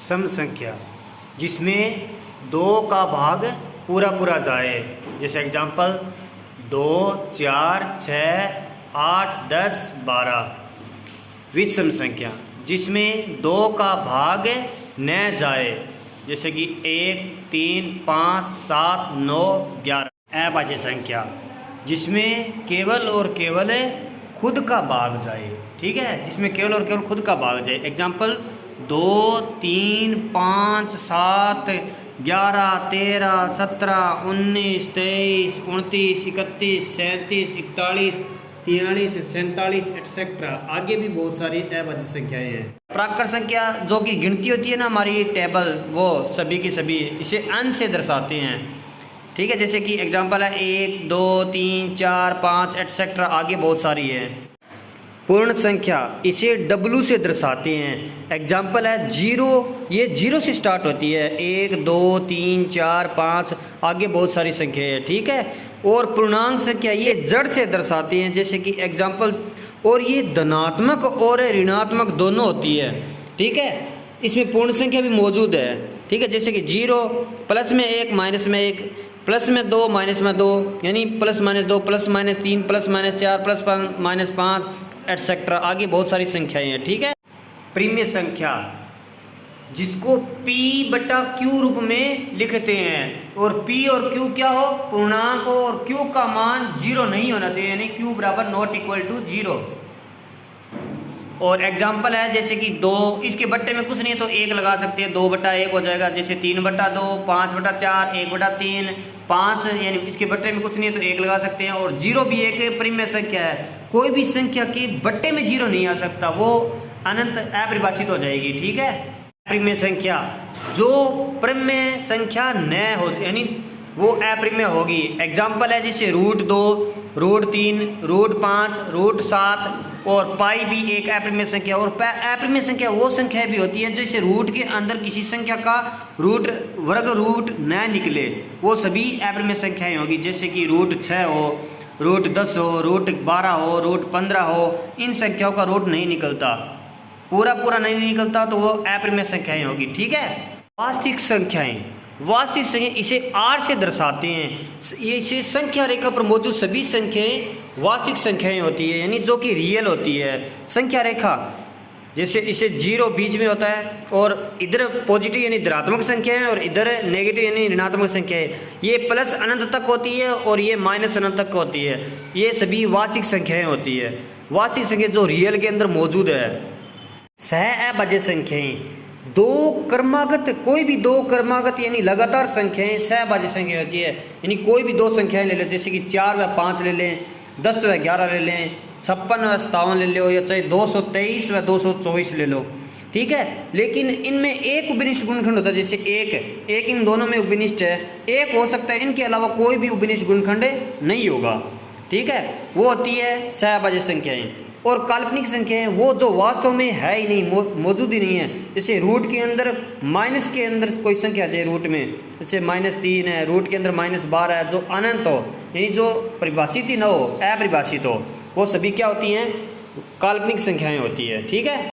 सम संख्या जिसमें 2 का भाग पूरा पूरा जाए। जैसे एग्जांपल 2, 4, 6, 8, 10, 12। विषम संख्या जिसमें 2 का भाग न जाए। जैसे कि 1, 3, 5, 7, 9, 11। अभाज्य संख्या जिसमें केवल और केवल खुद का भाग जाए। ठीक है, जिसमें केवल और केवल खुद का भाग जाए। Example 2, 3, 5, 7, 11, 13, 17, 19, 23, 29, 31, 37, 41, 43, 47 etcetera. आगे भी बहुत सारी अभाज्य संख्याएं हैं। प्राकृत संख्या जो कि गिनती होती है ना हमारी टेबल, वो सभी की सभी इसे अंश से दर्शाते हैं। ठीक है, जैसे कि एग्जांपल है 1, 2, 3, 4, 5 एटसेट्रा। आगे बहुत सारी है। पूर्ण संख्या इसे W से दर्शाते हैं। एग्जाम्पल है 0, ये 0 से स्टार्ट होती है। 1, 2, 3, 4, 5 आगे बहुत सारी संख्या है। ठीक है, और पूर्णांक संख्या ये जड़ से दर्शाते हैं। जैसे कि एग्जाम्पल, और ये धनात्मक और ऋणात्मक दोनों होती है। ठीक है, इसमें पूर्ण संख्या भी मौजूद है। ठीक है, जैसे कि 0 प्लस में 1 माइनस में 1 प्लस में 2 माइनस में 2, यानी plus minus 2 plus minus 3 plus minus 4 plus minus 5 etcetera. आगे बहुत सारी संख्याएं हैं। ठीक है, प्रिम्य संख्या जिसको P/Q रूप में लिखते हैं, और P और Q क्या हो, पूर्णांक हो, और Q का मान 0 नहीं होना चाहिए, यानी Q बराबर नॉट इक्वल टू 0। और एग्जाम्पल है जैसे कि 2, इसके बट्टे में कुछ नहीं है तो 1 लगा सकते हैं, 2/1 हो जाएगा। जैसे 3/2, 5/4, 1/3, 5, यानी इसके बट्टे में कुछ नहीं है तो 1 लगा सकते हैं। और 0 भी एक प्रिम्य संख्या है। कोई भी संख्या के बट्टे में 0 नहीं आ सकता, वो अनंत अपरिभाषित हो जाएगी। ठीक है, प्रिम्य संख्या जो प्रिम्य संख्या न हो, यानी वो अप्रिम्य होगी। एग्जाम्पल है जैसे √2, √3, √5, √7 और पाई भी एक अप्रिम्य संख्या। और अप्रिम्य संख्या वो संख्या भी होती है जैसे रूट के अंदर किसी संख्या का वर्ग रूट न निकले, वो सभी अप्रिम्य संख्याएं होगी। जैसे कि √6 हो, √10 हो, √12 हो, √15 हो, इन संख्याओं का रूट नहीं निकलता, पूरा नहीं निकलता, तो वो अप्रिम्य संख्याएं होगी। ठीक है, वास्तविक संख्याएं इसे R से दर्शाते हैं। ये इसे संख्या रेखा पर मौजूद सभी संख्याएं वास्तविक संख्याएं होती है, यानी जो कि रियल होती है। संख्या रेखा जैसे इसे 0 बीच में होता है, और इधर पॉजिटिव यानी धनात्मक संख्या है, और इधर नेगेटिव यानी ऋणात्मक संख्या है। ये प्लस अनंत तक होती है और ये माइनस अनंत तक होती है। ये सभी वास्तविक संख्याएं होती है। वास्तविक संख्या जो रियल के अंदर मौजूद है। सह अभाज्य संख्याएं कोई भी दो क्रमागत यानी लगातार संख्याएं सहभाज्य संख्या होती है। यानी कोई भी 2 संख्याएं ले लें, जैसे कि 4 व 5 ले लें, 10 व 11 ले लें, 56 व 57 ले लो, या चाहे 223 व 224 ले लो। ठीक है, लेकिन इनमें एक उपनिष्ठ गुणनखंड होता है। जैसे एक इन दोनों में उपनिष्ठ है, एक हो सकता है, इनके अलावा कोई भी उपनिष्ठ गुणनखंड नहीं होगा। ठीक है, वो होती है सहभाज्य संख्याएं। और काल्पनिक संख्याएं वो जो वास्तव में है ही नहीं, मौजूद ही नहीं है। जैसे रूट के अंदर माइनस के अंदर कोई संख्या है रूट में, जैसे -3 है, रूट के अंदर -12 है, जो अनंत हो, यानी जो परिभाषित ही न हो, अपरिभाषित हो, वो सभी क्या होती हैं, काल्पनिक संख्याएं होती है। ठीक है।